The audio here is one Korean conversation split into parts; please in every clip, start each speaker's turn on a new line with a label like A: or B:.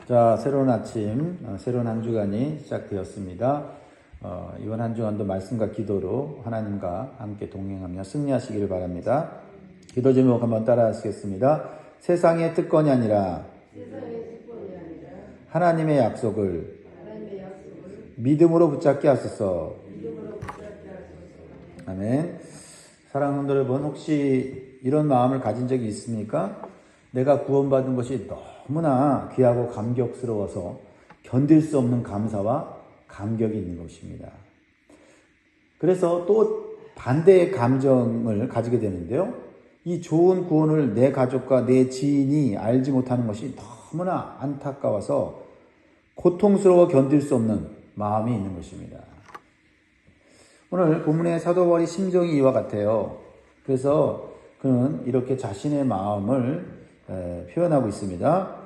A: 자, 새로운 아침, 새로운 한 주간이 시작되었습니다. 이번 한 주간도 말씀과 기도로 하나님과 함께 동행하며 승리하시기를 바랍니다. 기도 제목 한번 따라 하시겠습니다. 세상의 특권이 아니라 하나님의 약속을 믿음으로 붙잡게 하소서. 아멘. 사랑하는 성도 여러분, 혹시 이런 마음을 가진 적이 있습니까? 내가 구원받은 것이 너무나 귀하고 감격스러워서 견딜 수 없는 감사와 감격이 있는 것입니다. 그래서 또 반대의 감정을 가지게 되는데요. 이 좋은 구원을 내 가족과 내 지인이 알지 못하는 것이 너무나 안타까워서 고통스러워 견딜 수 없는 마음이 있는 것입니다. 오늘 본문의 사도 바울의 심정이 이와 같아요. 그래서 그는 이렇게 자신의 마음을 표현하고 있습니다.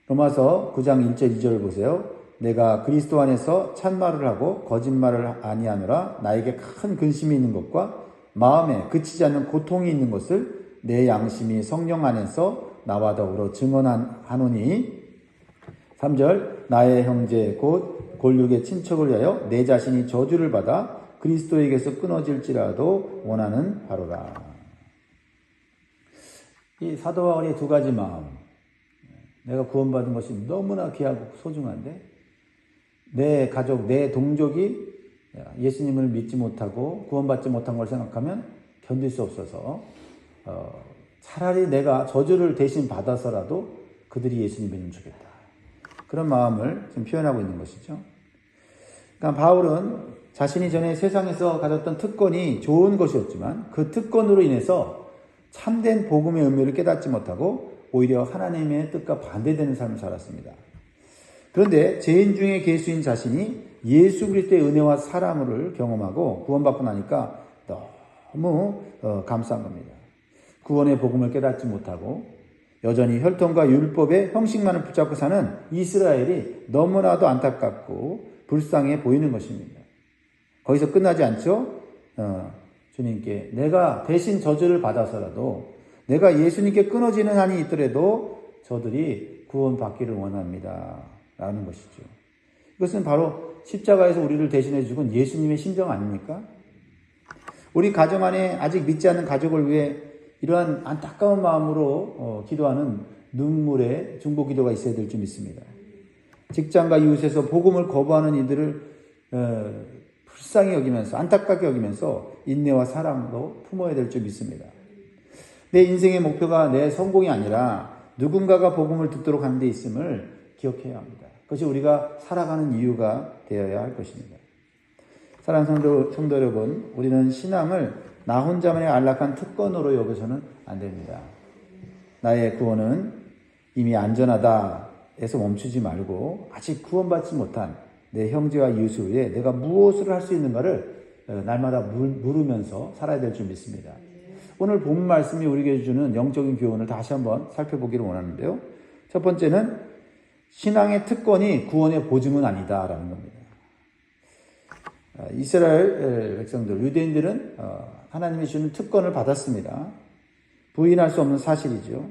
A: 로마서 9장 1절 2절을 보세요. 내가 그리스도 안에서 참말을 하고 거짓말을 아니하노라. 나에게 큰 근심이 있는 것과 마음에 그치지 않는 고통이 있는 것을 내 양심이 성령 안에서 나와 더불어 증언하노니. 3절 나의 형제 곧 골육의 친척을 위하여 내 자신이 저주를 받아 그리스도에게서 끊어질지라도 원하는 바로라. 이 사도 바울의 두 가지 마음, 내가 구원받은 것이 너무나 귀하고 소중한데 내 가족, 내 동족이 예수님을 믿지 못하고 구원받지 못한 걸 생각하면 견딜 수 없어서 차라리 내가 저주를 대신 받아서라도 그들이 예수님 믿으면 좋겠다. 그런 마음을 지금 표현하고 있는 것이죠. 그러니까 바울은 자신이 전에 세상에서 가졌던 특권이 좋은 것이었지만 그 특권으로 인해서 참된 복음의 의미를 깨닫지 못하고 오히려 하나님의 뜻과 반대되는 삶을 살았습니다. 그런데 죄인 중에 괴수인 자신이 예수 그리스도의 은혜와 사랑을 경험하고 구원받고 나니까 너무 감사한 겁니다. 구원의 복음을 깨닫지 못하고 여전히 혈통과 율법의 형식만을 붙잡고 사는 이스라엘이 너무나도 안타깝고 불쌍해 보이는 것입니다. 거기서 끝나지 않죠? 주님께 내가 대신 저주를 받아서라도 내가 예수님께 끊어지는 한이 있더라도 저들이 구원받기를 원합니다. 라는 것이죠. 이것은 바로 십자가에서 우리를 대신해 죽은 예수님의 심정 아닙니까? 우리 가정 안에 아직 믿지 않는 가족을 위해 이러한 안타까운 마음으로 기도하는 눈물의 중보 기도가 있어야 될 줄 믿습니다. 직장과 이웃에서 복음을 거부하는 이들을 불쌍히 여기면서 안타깝게 여기면서 인내와 사랑도 품어야 될 줄 믿습니다. 내 인생의 목표가 내 성공이 아니라 누군가가 복음을 듣도록 하는 데 있음을 기억해야 합니다. 그것이 우리가 살아가는 이유가 되어야 할 것입니다. 사랑하는 성도 여러분, 우리는 신앙을 나 혼자만의 안락한 특권으로 여겨서는 안 됩니다. 나의 구원은 이미 안전하다 해서 멈추지 말고 아직 구원받지 못한 내 형제와 이웃을 위해 내가 무엇을 할 수 있는가를 날마다 물으면서 살아야 될 줄 믿습니다. 오늘 본 말씀이 우리에게 주는 영적인 교훈을 다시 한번 살펴보기를 원하는데요. 첫 번째는 신앙의 특권이 구원의 보증은 아니다라는 겁니다. 이스라엘 백성들, 유대인들은 하나님이 주는 특권을 받았습니다. 부인할 수 없는 사실이죠.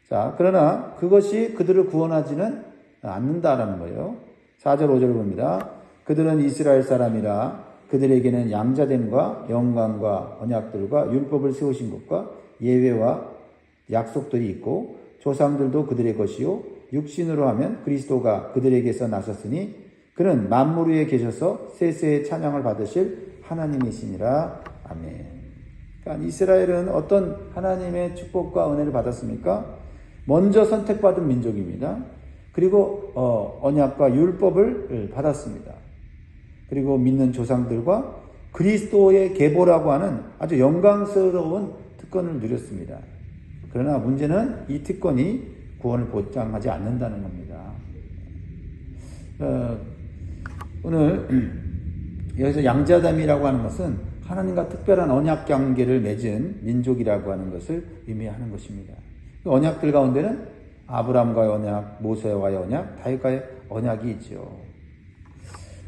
A: 자, 그러나 그것이 그들을 구원하지는 않는다라는 거예요. 4절 5절을 봅니다. 그들은 이스라엘 사람이라 그들에게는 양자됨과 영광과 언약들과 율법을 세우신 것과 예외와 약속들이 있고 조상들도 그들의 것이요 육신으로 하면 그리스도가 그들에게서 나섰으니 그는 만물 위에 계셔서 세세의 찬양을 받으실 하나님이시니라. 아멘. 그러니까 이스라엘은 어떤 하나님의 축복과 은혜를 받았습니까? 먼저 선택받은 민족입니다. 그리고 언약과 율법을 받았습니다. 그리고 믿는 조상들과 그리스도의 계보라고 하는 아주 영광스러운 특권을 누렸습니다. 그러나 문제는 이 특권이 구원을 보장하지 않는다는 겁니다. 오늘 여기서 양자담이라고 하는 것은 하나님과 특별한 언약 관계를 맺은 민족이라고 하는 것을 의미하는 것입니다. 그 언약들 가운데는 아브라함과의 언약, 모세와의 언약, 다윗과의 언약이 있죠.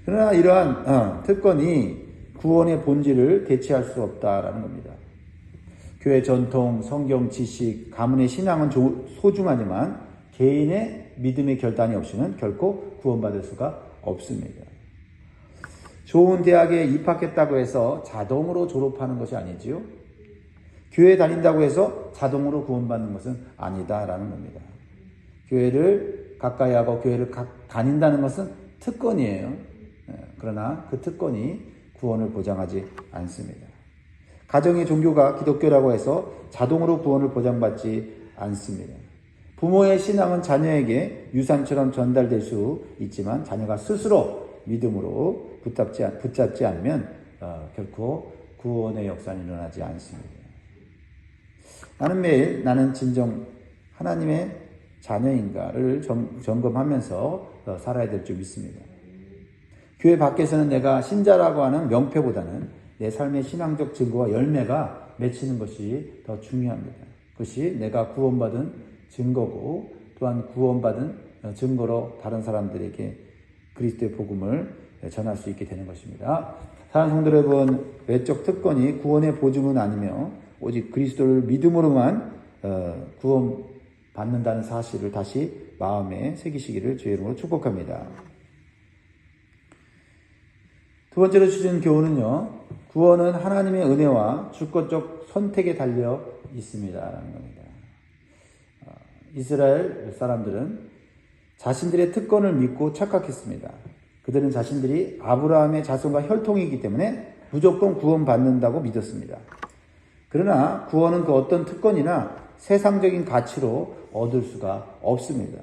A: 그러나 이러한 특권이 구원의 본질을 대체할 수 없다라는 겁니다. 교회 전통, 성경 지식, 가문의 신앙은 소중하지만 개인의 믿음의 결단이 없이는 결코 구원받을 수가 없습니다. 좋은 대학에 입학했다고 해서 자동으로 졸업하는 것이 아니지요. 교회 다닌다고 해서 자동으로 구원받는 것은 아니다라는 겁니다. 교회를 가까이 하고 교회를 다닌다는 것은 특권이에요. 그러나 그 특권이 구원을 보장하지 않습니다. 가정의 종교가 기독교라고 해서 자동으로 구원을 보장받지 않습니다. 부모의 신앙은 자녀에게 유산처럼 전달될 수 있지만 자녀가 스스로 믿음으로 붙잡지 않으면 결코 구원의 역사는 일어나지 않습니다. 나는 매일 나는 진정 하나님의 자녀인가를 점검하면서 살아야 될 줄 믿습니다. 교회 밖에서는 내가 신자라고 하는 명패보다는 내 삶의 신앙적 증거와 열매가 맺히는 것이 더 중요합니다. 그것이 내가 구원받은 증거고 또한 구원받은 증거로 다른 사람들에게 그리스도의 복음을 전할 수 있게 되는 것입니다. 사랑하는 성도 여러분, 외적 특권이 구원의 보증은 아니며 오직 그리스도를 믿음으로만 구원받는다는 사실을 다시 마음에 새기시기를 주의 이름으로 축복합니다. 두 번째로 주신 교훈은요, 구원은 하나님의 은혜와 주권적 선택에 달려 있습니다라는 겁니다. 이스라엘 사람들은 자신들의 특권을 믿고 착각했습니다. 그들은 자신들이 아브라함의 자손과 혈통이기 때문에 무조건 구원받는다고 믿었습니다. 그러나 구원은 그 어떤 특권이나 세상적인 가치로 얻을 수가 없습니다.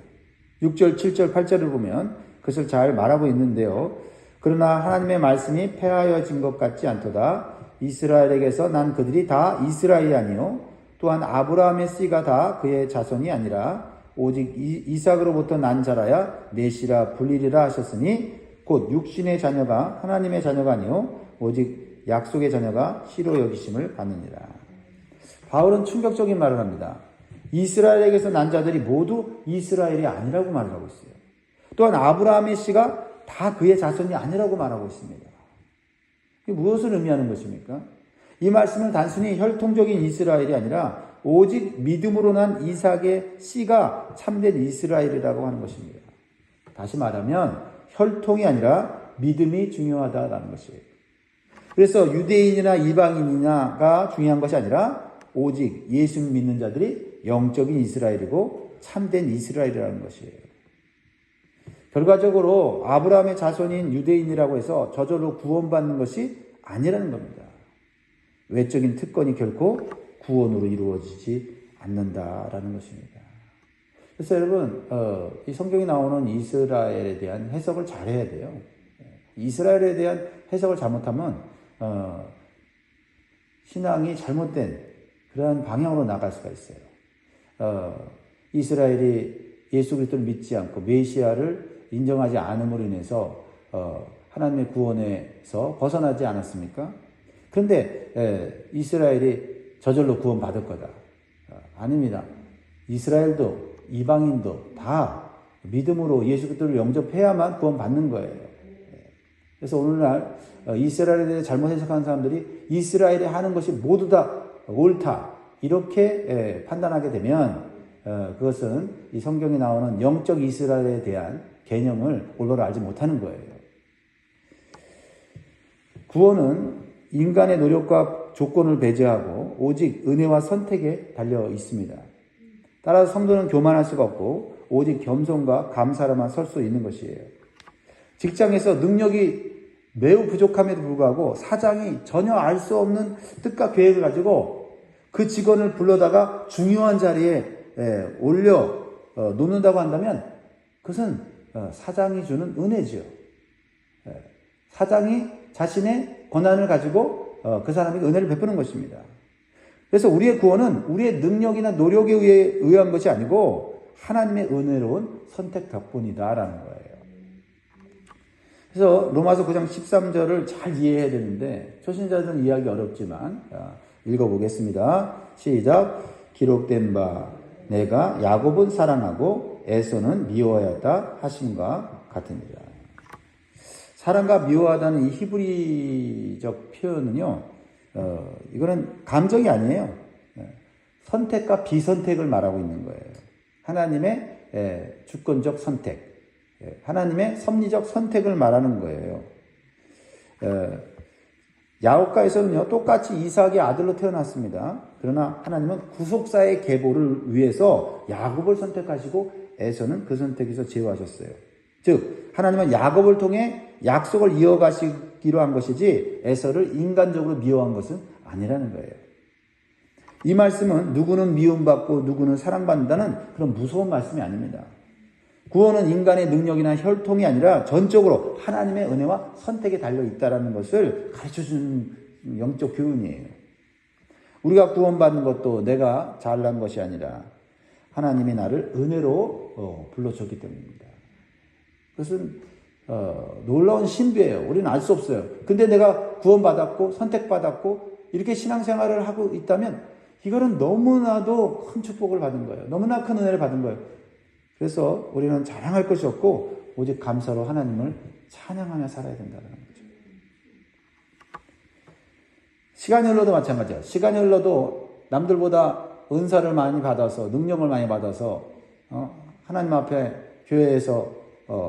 A: 6절, 7절, 8절을 보면 그것을 잘 말하고 있는데요. 그러나 하나님의 말씀이 폐하여진 것 같지 않도다. 이스라엘에게서 난 그들이 다 이스라엘이 아니요 또한 아브라함의 씨가 다 그의 자손이 아니라 오직 이삭으로부터 난 자라야 넷이라 불리리라 하셨으니 곧 육신의 자녀가 하나님의 자녀가 아니요 오직 약속의 자녀가 씨로 여기심을 받느니라. 바울은 충격적인 말을 합니다. 이스라엘에게서 난 자들이 모두 이스라엘이 아니라고 말을 하고 있어요. 또한 아브라함의 씨가 다 그의 자손이 아니라고 말하고 있습니다. 이게 무엇을 의미하는 것입니까? 이 말씀은 단순히 혈통적인 이스라엘이 아니라 오직 믿음으로 난 이삭의 씨가 참된 이스라엘이라고 하는 것입니다. 다시 말하면 혈통이 아니라 믿음이 중요하다라는 것이에요. 그래서 유대인이나 이방인이나가 중요한 것이 아니라 오직 예수 믿는 자들이 영적인 이스라엘이고 참된 이스라엘이라는 것이에요. 결과적으로 아브라함의 자손인 유대인이라고 해서 저절로 구원받는 것이 아니라는 겁니다. 외적인 특권이 결코 구원으로 이루어지지 않는다라는 것입니다. 그래서 여러분, 이 성경에 나오는 이스라엘에 대한 해석을 잘 해야 돼요. 이스라엘에 대한 해석을 잘못하면 신앙이 잘못된 그러한 방향으로 나갈 수가 있어요. 이스라엘이 예수 그리스도를 믿지 않고 메시아를 인정하지 않음으로 인해서 하나님의 구원에서 벗어나지 않았습니까? 그런데 이스라엘이 저절로 구원받을 거다. 아닙니다. 이스라엘도 이방인도 다 믿음으로 예수 그리스도를 영접해야만 구원받는 거예요. 그래서 오늘날 이스라엘에 대해 잘못 해석하는 사람들이 이스라엘이 하는 것이 모두 다 옳다 이렇게 판단하게 되면 그것은 이 성경에 나오는 영적 이스라엘에 대한 개념을 올바로 알지 못하는 거예요. 구원은 인간의 노력과 조건을 배제하고 오직 은혜와 선택에 달려 있습니다. 따라서 성도는 교만할 수가 없고 오직 겸손과 감사로만 설 수 있는 것이에요. 직장에서 능력이 매우 부족함에도 불구하고 사장이 전혀 알 수 없는 뜻과 계획을 가지고 그 직원을 불러다가 중요한 자리에 올려 놓는다고 한다면 그것은 사장이 주는 은혜지요. 사장이 자신의 권한을 가지고 그 사람에게 은혜를 베푸는 것입니다. 그래서 우리의 구원은 우리의 능력이나 노력에 의한 것이 아니고 하나님의 은혜로운 선택 덕분이다라는 거예요. 그래서 로마서 9장 13절을 잘 이해해야 되는데 초신자들은 이해하기 어렵지만 읽어보겠습니다. 시작. 기록된 바 내가 야곱은 사랑하고 에서는 미워하였다 하심과 같으니라. 사랑과 미워하다는 이 히브리적 표현은요, 이거는 감정이 아니에요. 선택과 비선택을 말하고 있는 거예요. 하나님의 주권적 선택, 하나님의 섭리적 선택을 말하는 거예요. 야곱가에서는요, 똑같이 이삭의 아들로 태어났습니다. 그러나 하나님은 구속사의 계보를 위해서 야곱을 선택하시고 에서는 그 선택에서 제어하셨어요. 즉 하나님은 야곱을 통해 약속을 이어가시기로 한 것이지 에서를 인간적으로 미워한 것은 아니라는 거예요. 이 말씀은 누구는 미움받고 누구는 사랑받는다는 그런 무서운 말씀이 아닙니다. 구원은 인간의 능력이나 혈통이 아니라 전적으로 하나님의 은혜와 선택에 달려있다는 것을 가르쳐주는 영적 교훈이에요. 우리가 구원받는 것도 내가 잘난 것이 아니라 하나님이 나를 은혜로 불러줬기 때문입니다. 그것은 놀라운 신비예요. 우리는 알 수 없어요. 근데 내가 구원받았고 선택받았고 이렇게 신앙생활을 하고 있다면 이거는 너무나도 큰 축복을 받은 거예요. 너무나 큰 은혜를 받은 거예요. 그래서 우리는 자랑할 것이 없고 오직 감사로 하나님을 찬양하며 살아야 된다는 거죠. 시간이 흘러도 마찬가지예요. 시간이 흘러도 남들보다 은사를 많이 받아서 능력을 많이 받아서 하나님 앞에 교회에서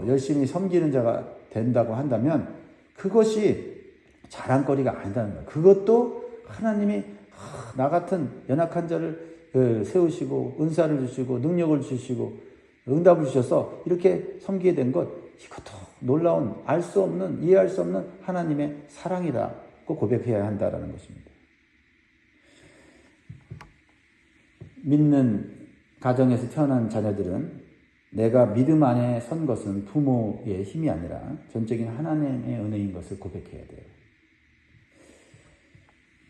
A: 열심히 섬기는 자가 된다고 한다면 그것이 자랑거리가 아니다는 거예요. 그것도 하나님이 나 같은 연약한 자를 세우시고 은사를 주시고 능력을 주시고 응답을 주셔서 이렇게 섬기게 된 것, 이것도 놀라운 알 수 없는 이해할 수 없는 하나님의 사랑이라고 고백해야 한다는 것입니다. 믿는 가정에서 태어난 자녀들은 내가 믿음 안에 선 것은 부모의 힘이 아니라 전적인 하나님의 은혜인 것을 고백해야 돼요.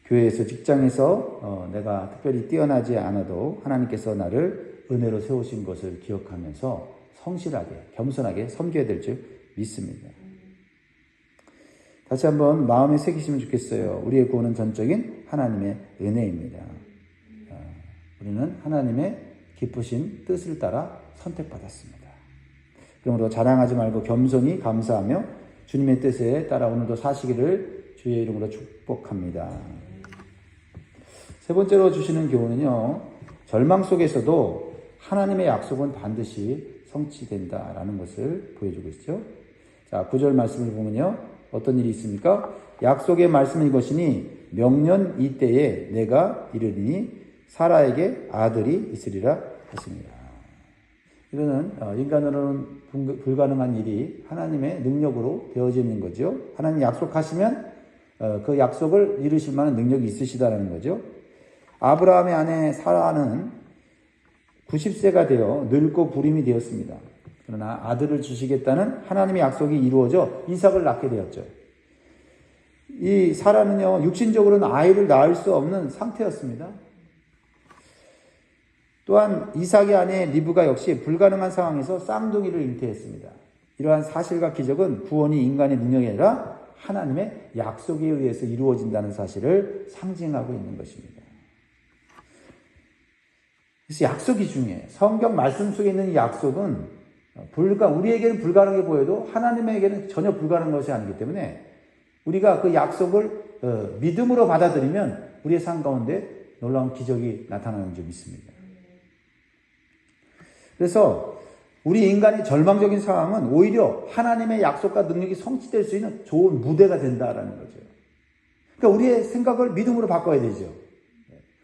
A: 교회에서 직장에서 내가 특별히 뛰어나지 않아도 하나님께서 나를 은혜로 세우신 것을 기억하면서 성실하게 겸손하게 섬겨야 될 줄 믿습니다. 다시 한번 마음에 새기시면 좋겠어요. 우리의 구원은 전적인 하나님의 은혜입니다. 우리는 하나님의 기쁘신 뜻을 따라 선택받았습니다. 그러므로 자랑하지 말고 겸손히 감사하며 주님의 뜻에 따라 오늘도 사시기를 주의 이름으로 축복합니다. 세 번째로 주시는 교훈은요, 절망 속에서도 하나님의 약속은 반드시 성취된다라는 것을 보여주고 있죠. 자, 9절 말씀을 보면요, 어떤 일이 있습니까? 약속의 말씀은 이것이니 명년 이때에 내가 이르리니 사라에게 아들이 있으리라 하십니다. 이거는 인간으로는 불가능한 일이 하나님의 능력으로 되어지는 거죠. 하나님 약속하시면 그 약속을 이루실 만한 능력이 있으시다는 거죠. 아브라함의 아내 사라는 90세가 되어 늙고 부림이 되었습니다. 그러나 아들을 주시겠다는 하나님의 약속이 이루어져 이삭을 낳게 되었죠. 이 사라는요, 육신적으로는 아이를 낳을 수 없는 상태였습니다. 또한 이삭의 아내 리브가 역시 불가능한 상황에서 쌍둥이를 잉태했습니다. 이러한 사실과 기적은 구원이 인간의 능력이 아니라 하나님의 약속에 의해서 이루어진다는 사실을 상징하고 있는 것입니다. 그래서 약속이 중요해요. 성경 말씀 속에 있는 이 약속은 우리에게는 불가능해 보여도 하나님에게는 전혀 불가능한 것이 아니기 때문에 우리가 그 약속을 믿음으로 받아들이면 우리의 삶 가운데 놀라운 기적이 나타나는 줄 믿습니다. 그래서 우리 인간의 절망적인 상황은 오히려 하나님의 약속과 능력이 성취될 수 있는 좋은 무대가 된다라는 거죠. 그러니까 우리의 생각을 믿음으로 바꿔야 되죠.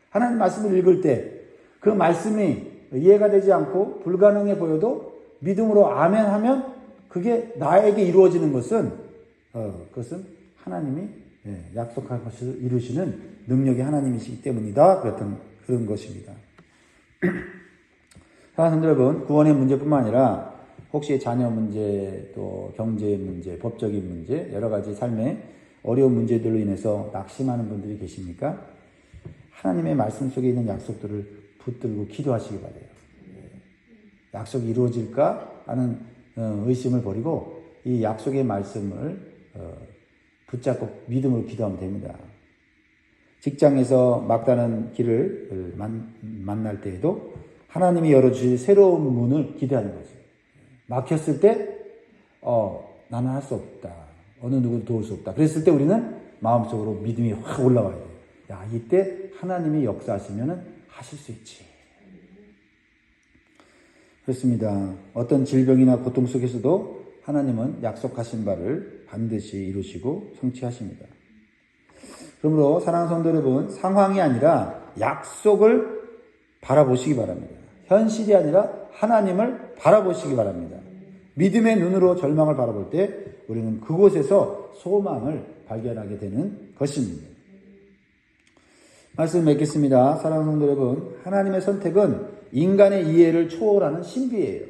A: 하나님 말씀을 읽을 때 그 말씀이 이해가 되지 않고 불가능해 보여도 믿음으로 아멘 하면 그게 나에게 이루어지는 것은 그것은 하나님이 약속한 것을 이루시는 능력이 하나님이시기 때문이다. 그런 것입니다. 사랑하는 여러분, 구원의 문제뿐만 아니라 혹시 자녀 문제, 또 경제 문제, 법적인 문제, 여러 가지 삶의 어려운 문제들로 인해서 낙심하는 분들이 계십니까? 하나님의 말씀 속에 있는 약속들을 붙들고 기도하시기 바라요. 약속이 이루어질까 하는 의심을 버리고 이 약속의 말씀을 붙잡고 믿음으로 기도하면 됩니다. 직장에서 막다른 길을 만날 때에도 하나님이 열어주실 새로운 문을 기대하는 거죠. 막혔을 때 나는 할 수 없다. 어느 누구도 도울 수 없다. 그랬을 때 우리는 마음속으로 믿음이 확 올라와야 돼요. 야, 이때 하나님이 역사하시면은 하실 수 있지. 그렇습니다. 어떤 질병이나 고통 속에서도 하나님은 약속하신 바를 반드시 이루시고 성취하십니다. 그러므로 사랑하는 성도 여러분, 상황이 아니라 약속을 바라보시기 바랍니다. 현실이 아니라 하나님을 바라보시기 바랍니다. 믿음의 눈으로 절망을 바라볼 때 우리는 그곳에서 소망을 발견하게 되는 것입니다. 말씀 맺겠습니다. 사랑하는 성도 여러분, 하나님의 선택은 인간의 이해를 초월하는 신비예요.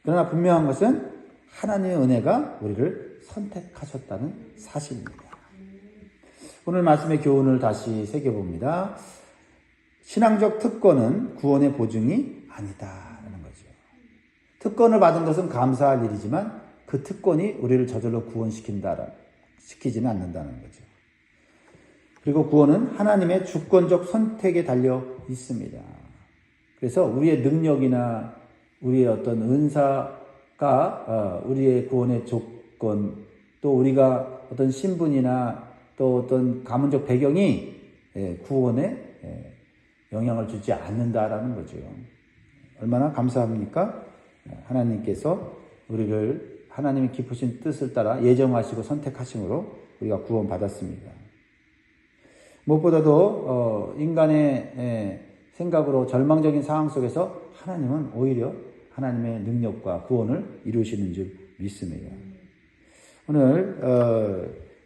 A: 그러나 분명한 것은 하나님의 은혜가 우리를 선택하셨다는 사실입니다. 오늘 말씀의 교훈을 다시 새겨봅니다. 신앙적 특권은 구원의 보증이 아니다라는 거죠. 특권을 받은 것은 감사할 일이지만 그 특권이 우리를 저절로 시키지는 않는다는 거죠. 그리고 구원은 하나님의 주권적 선택에 달려 있습니다. 그래서 우리의 능력이나 우리의 어떤 은사가 우리의 구원의 조건, 또 우리가 어떤 신분이나 또 어떤 가문적 배경이 구원에 영향을 주지 않는다라는 거죠. 얼마나 감사합니까? 하나님께서 우리를 하나님의 기쁘신 뜻을 따라 예정하시고 선택하심으로 우리가 구원받았습니다. 무엇보다도 인간의 생각으로 절망적인 상황 속에서 하나님은 오히려 하나님의 능력과 구원을 이루시는 줄 믿습니다. 오늘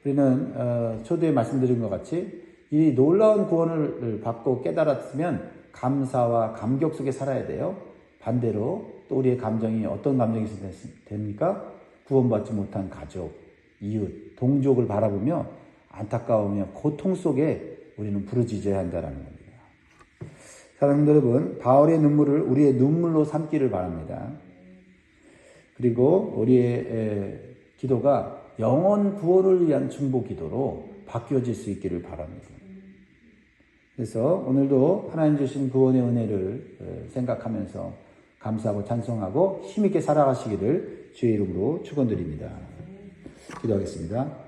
A: 우리는 초대에 말씀드린 것 같이 이 놀라운 구원을 받고 깨달았으면 감사와 감격 속에 살아야 돼요. 반대로 또 우리의 감정이 어떤 감정이 있어야 됩니까? 구원받지 못한 가족, 이웃, 동족을 바라보며 안타까우며 고통 속에 우리는 부르짖어야 한다는 겁니다. 사랑하는 여러분, 바울의 눈물을 우리의 눈물로 삼기를 바랍니다. 그리고 우리의 기도가 영혼 구원을 위한 중보 기도로 바뀌어질 수 있기를 바랍니다. 그래서 오늘도 하나님 주신 구원의 은혜를 생각하면서 감사하고 찬송하고 힘있게 살아가시기를 주의 이름으로 축원드립니다. 기도하겠습니다.